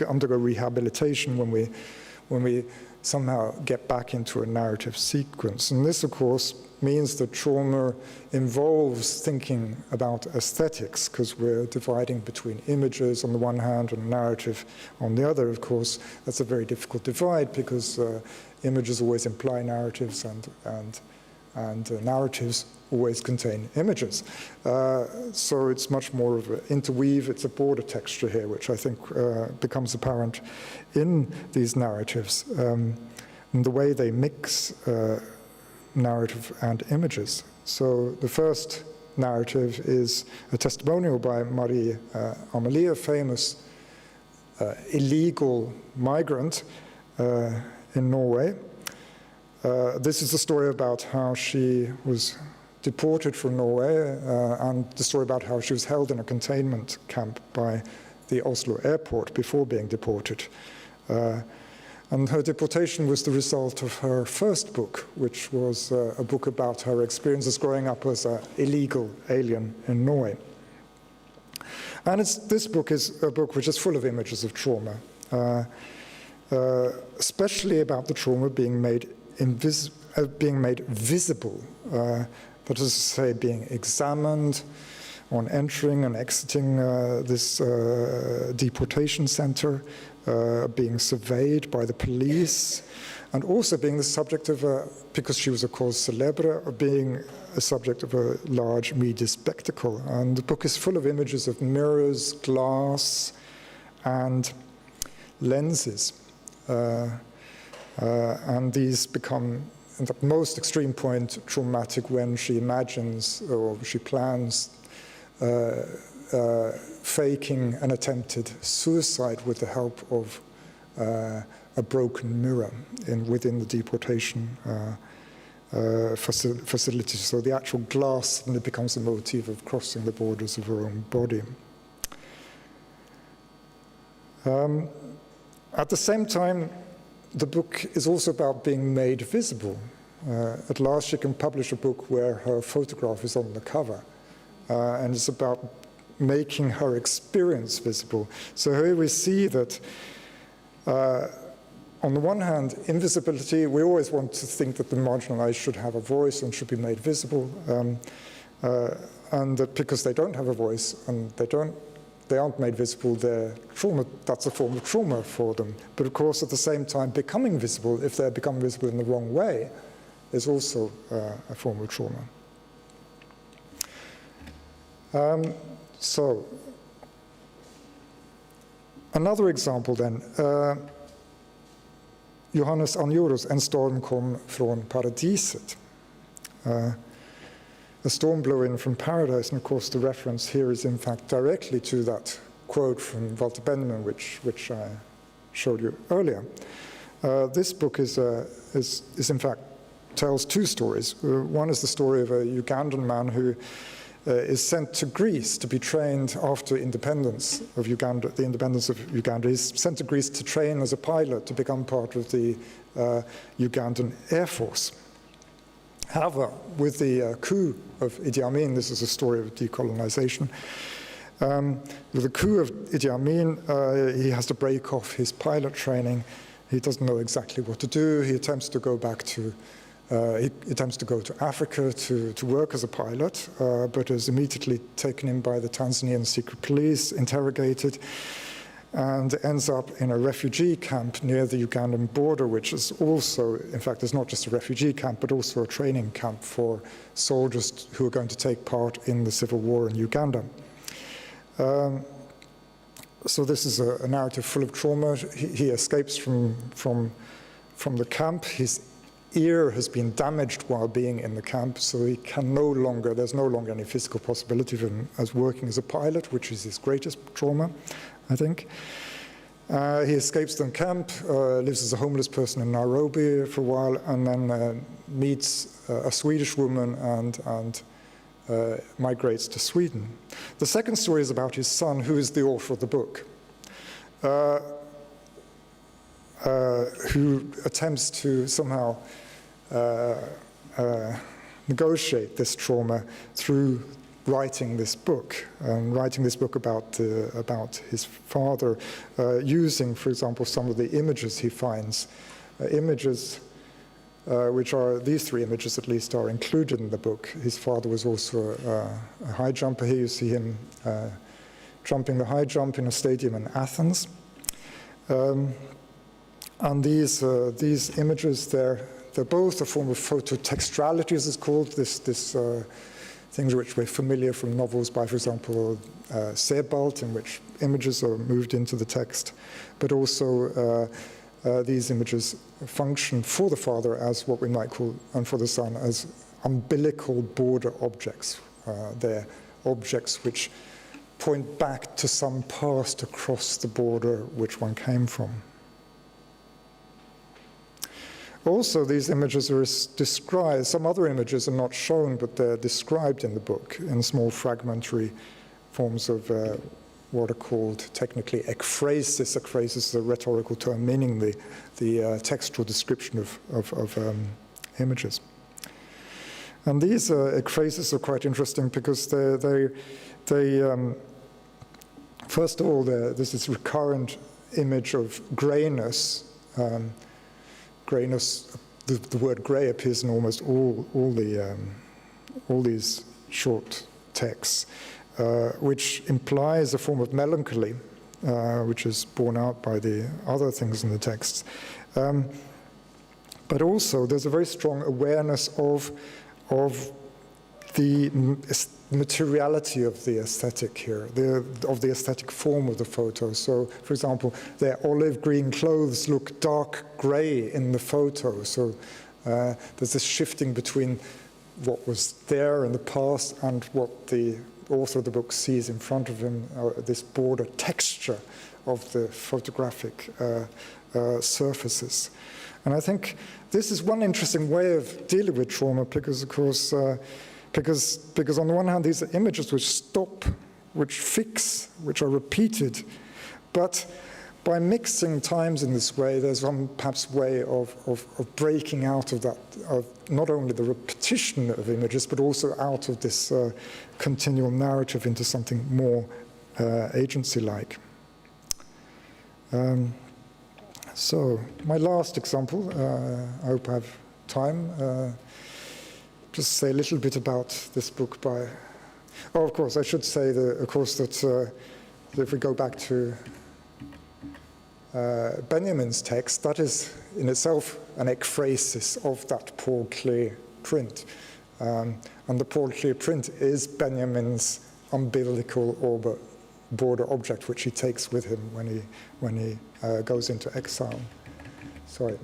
undergo rehabilitation when we somehow get back into a narrative sequence. And this, of course, means that trauma involves thinking about aesthetics, because we're dividing between images on the one hand and narrative on the other. Of course, that's a very difficult divide, because images always imply narratives, and narratives always contain images. So it's much more of an interweave. It's a border texture here, which I think becomes apparent in these narratives, and the way they mix narrative and images. So the first narrative is a testimonial by Marie Amelie, a famous illegal migrant in Norway. This is a story about how she was deported from Norway, and the story about how she was held in a containment camp by the Oslo airport before being deported. And her deportation was the result of her first book, which was a book about her experiences growing up as an illegal alien in Norway. And this book is a book which is full of images of trauma, especially about the trauma being made visible, that is to say, being examined on entering and exiting this deportation center, being surveyed by the police, and also being the subject of because she was a cause célèbre, being a subject of a large media spectacle. And the book is full of images of mirrors, glass, and lenses. And these become, at the most extreme point, traumatic when she imagines or she plans faking an attempted suicide with the help of a broken mirror within the deportation facility. So the actual glass suddenly becomes a motif of crossing the borders of her own body. At the same time, the book is also about being made visible. At last, she can publish a book where her photograph is on the cover, and it's about making her experience visible. So here we see that, on the one hand, invisibility, we always want to think that the marginalized should have a voice and should be made visible, and that because they don't have a voice and they aren't made visible, their trauma, that's a form of trauma for them. But of course, at the same time, becoming visible, if they become visible in the wrong way, is also a form of trauma. So, another example then. Johannes Anjoros, En storm kom från paradiset. A storm blew in from paradise, and of course the reference here is in fact directly to that quote from Walter Benjamin, which I showed you earlier. This book is in fact tells two stories. One is the story of a Ugandan man who is sent to Greece to be trained after independence of Uganda, the independence of Uganda. He's sent to Greece to train as a pilot to become part of the Ugandan Air Force. However, with the coup of Idi Amin, this is a story of decolonization, With the coup of Idi Amin, he has to break off his pilot training. He doesn't know exactly what to do. He attempts to go back to Africa to work as a pilot, but is immediately taken in by the Tanzanian secret police, interrogated, and ends up in a refugee camp near the Ugandan border, which is also, in fact, is not just a refugee camp, but also a training camp for soldiers who are going to take part in the civil war in Uganda. So this is a narrative full of trauma. He escapes from the camp. His ear has been damaged while being in the camp, so he can there's no longer any physical possibility of him as working as a pilot, which is his greatest trauma, I think. He escapes the camp, lives as a homeless person in Nairobi for a while, and then meets a Swedish woman and migrates to Sweden. The second story is about his son, who is the author of the book, who attempts to somehow negotiate this trauma through writing this book, about his father, using, for example, some of the images he finds, which are, these three images at least, are included in the book. His father was also a high jumper. Here you see him jumping the high jump in a stadium in Athens. And these images, they're both a form of phototextuality, as it's called, this things which we're familiar from novels by, for example, Sebald, in which images are moved into the text, but also these images function for the father as what we might call, and for the son, as umbilical border objects. They're objects which point back to some past across the border which one came from. Also, these images are described, some other images are not shown, but they're described in the book in small fragmentary forms of what are called technically ekphrasis. Ekphrasis is a rhetorical term meaning the textual description of images. And these ekphrasis are quite interesting because they first of all, there's this recurrent image of grayness. Grayness, the word grey appears in almost all these short texts, which implies a form of melancholy, which is borne out by the other things in the text. But also, there's a very strong awareness of the materiality of the aesthetic here, of the aesthetic form of the photo. So, for example, their olive green clothes look dark grey in the photo. So there's this shifting between what was there in the past and what the author of the book sees in front of him, this border texture of the photographic surfaces. And I think this is one interesting way of dealing with trauma because, of course, because on the one hand, these are images which stop, which fix, which are repeated. But by mixing times in this way, there's one perhaps way of breaking out of that, of not only the repetition of images, but also out of this continual narrative into something more agency-like. So my last example, I hope I have time, just say a little bit about this book by, oh, of course, I should say, that if we go back to Benjamin's text, that is in itself an ekphrasis of that Paul Klee print. And the Paul Klee print is Benjamin's umbilical or border object, which he takes with him when he goes into exile. Sorry.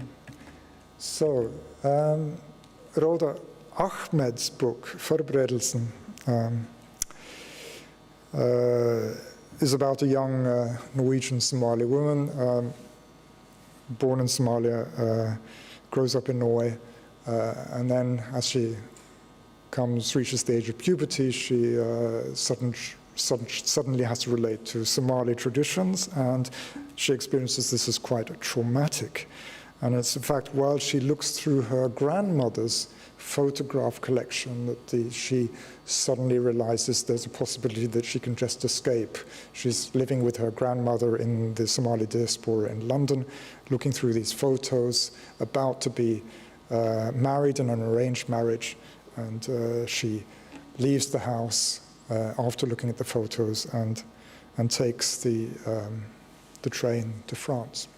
So, Roda Ahmed's book, Forberedelsen, is about a young Norwegian Somali woman, born in Somalia, grows up in Norway, and then as she reaches the age of puberty, she suddenly has to relate to Somali traditions, and she experiences this as quite traumatic. And it's in fact while she looks through her grandmother's photograph collection that she suddenly realizes there's a possibility that she can just escape. She's living with her grandmother in the Somali diaspora in London, looking through these photos, about to be married in an arranged marriage, and she leaves the house after looking at the photos and takes the train to France,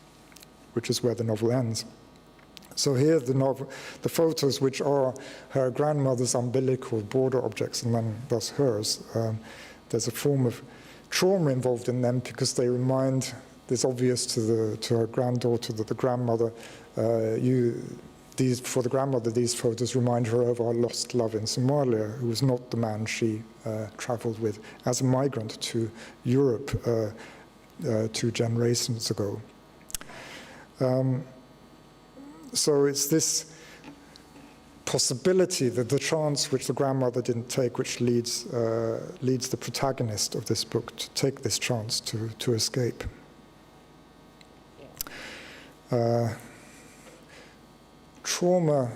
which is where the novel ends. So here the photos, which are her grandmother's umbilical border objects and then thus hers, there's a form of trauma involved in them because they remind, it's obvious to her granddaughter that the grandmother, for the grandmother, these photos remind her of our lost love in Somalia, who was not the man she traveled with as a migrant to Europe 2 generations ago. So it's this possibility, that the chance which the grandmother didn't take, which leads the protagonist of this book to take this chance to escape. Trauma,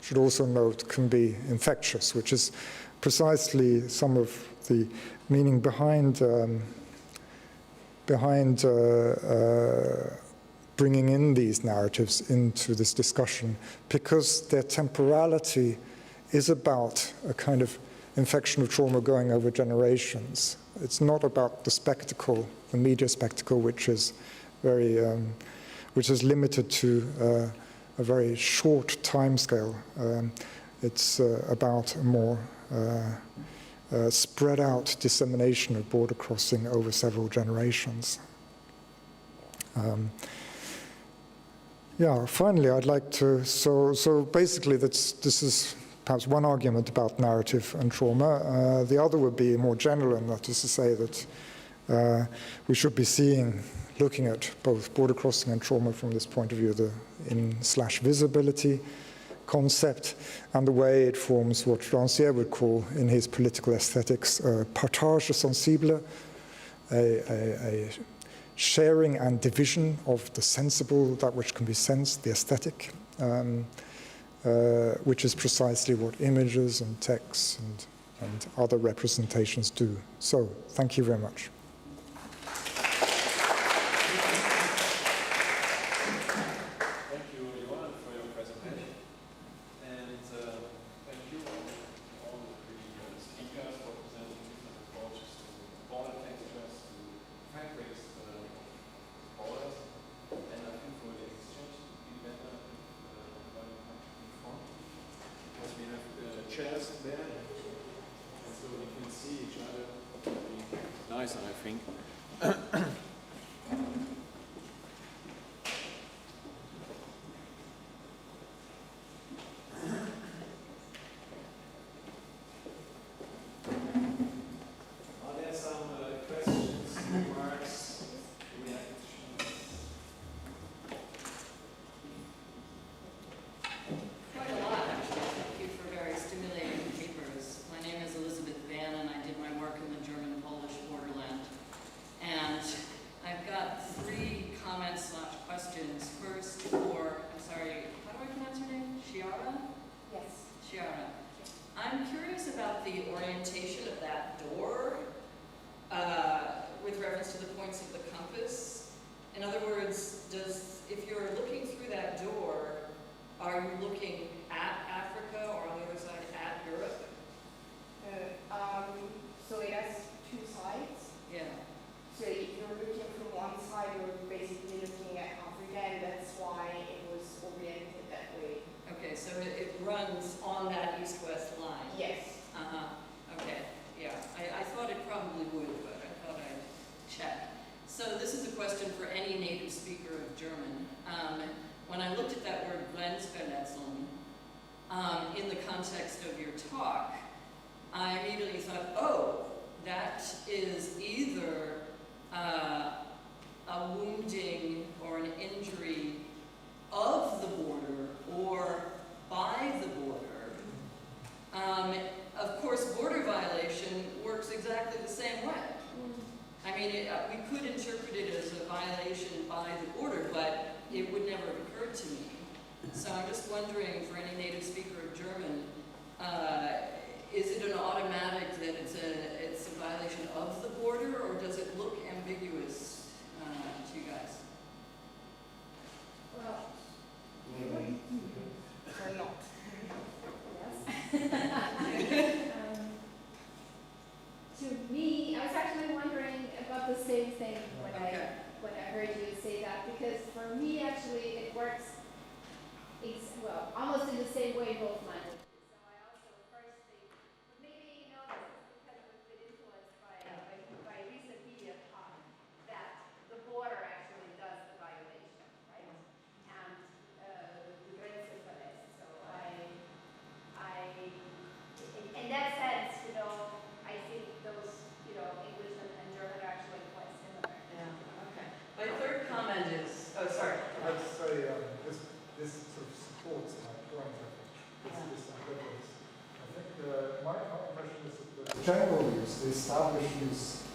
should also note, can be infectious, which is precisely some of the meaning behind bringing in these narratives into this discussion, because their temporality is about a kind of infection of trauma going over generations. It's not about the spectacle, the media spectacle, which is limited to a very short time scale. It's about a more spread out dissemination of border crossing over several generations. Finally, I'd like to, so basically this is perhaps one argument about narrative and trauma. The other would be more general, and that is to say that we should be looking at both border crossing and trauma from this point of view, the in/visibility concept, and the way it forms what Rancière would call in his political aesthetics partage sensible, a sharing and division of the sensible, that which can be sensed, the aesthetic, which is precisely what images and texts and other representations do. So, thank you very much. Thank you, Johan, for your presentation. And thank you all the speakers for presenting different approaches to border textures, to fabrics, borders. And I think for the exchange it would be better when we come in front, because we have chairs there, and so we can see each other. It would be nicer, I think. I'm curious about the orientation of that door with reference to the points of the compass. In other words, if you're looking through that door, are you looking at Africa or on the other side at Europe? So it has two sides. Yeah. So if you're looking from one side, you're basically looking at Africa, and that's why it was oriented that way. Okay, so it runs on that east-west line? Yes. Okay, yeah. I thought it probably would, but I thought I'd check. So this is a question for any native speaker of German. When I looked at that word Grenzverletzung, in the context of your talk, I immediately thought, oh, that is either a wounding or an injury of the border or by the border. Of course, border violation works exactly the same way. I mean, we could interpret it as a violation by the border, but it would never have occurred to me. So I'm just wondering, for any native speaker of German, is it an automatic that it's a violation of the border, or does it look ambiguous to you guys? Well, Or not? to me, I was actually wondering about the same thing when Okay. when I heard you say that, because for me, actually, it works, well, almost in the same way in both languages. So I also first think, but maybe, you know, this is because we've been influenced by recent media talk, that the border actually does the violation, right? And the Grenzenverletzung. So in that sense, you know, I think those, you know, English and German are actually quite similar. Yeah, okay. My third comment is, oh, sorry. I'd say this sort of supports my point, I think, this ambivalence. I think my impression is that the general use, the established use,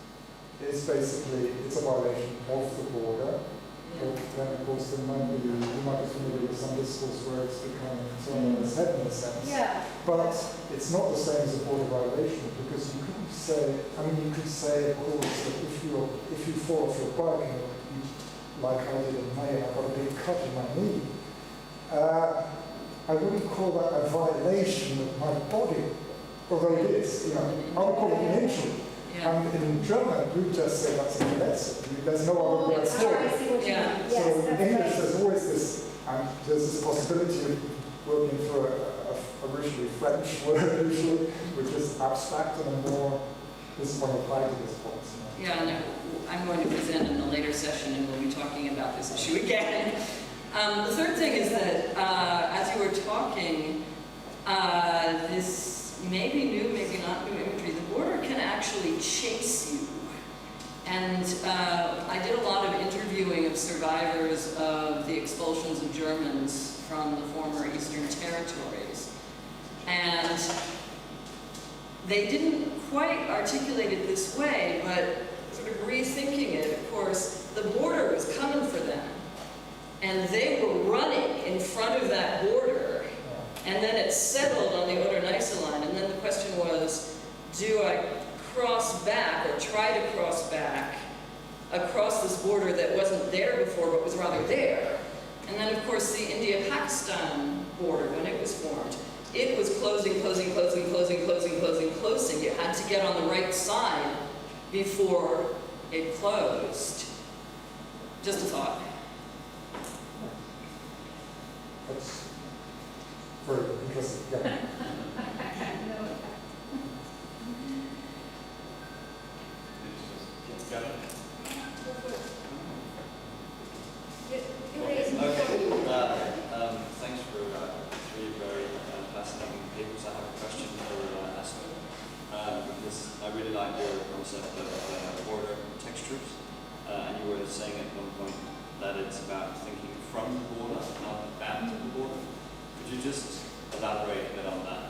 is basically, it's a violation of the border. But then, of course, you might be familiar with some discourse where it's becoming concerned on its head in a sense. Yeah. But it's not the same as a border violation, because you couldn't say, I mean, you could say, of course, that if you fall off your bike, and you, like I did in May, and I got a big cut in my knee, I wouldn't call that a violation of my body, although it is, you know, I would call it an injury. Yeah. And in German, we just say that's a Verletzung. There's no other word Oh, for I it. see what you Yeah. mean. So Yes, in that's English, right. there's always this, there's this possibility of working through a originally French word usually, which is abstract and a more, this one applied to this point. Yeah, no, I'm going to present in a later session, and we'll be talking about this issue again. The third thing is that, as you were talking, this maybe new, maybe not new imagery, the border can actually chase you. And I did a lot of interviewing of survivors of the expulsions of Germans from the former Eastern territories. And they didn't quite articulate it this way, but sort of rethinking it, of course, the border was coming for them. And they were running in front of that border, and then it settled on the Oder-Neisse line, and then the question was, do I cross back, or try to cross back, across this border that wasn't there before, but was rather there? And then, of course, the India-Pakistan border, when it was formed, it was closing, closing, closing, closing, closing, closing, closing. You had to get on the right side before it closed. Just a thought. That's very interesting, yeah. Thanks for three very fascinating papers. I have a question for Esther, because I really like your concept of border textures, and you were saying at one point that it's about thinking from the border, not about the border. Could you just elaborate a bit on that?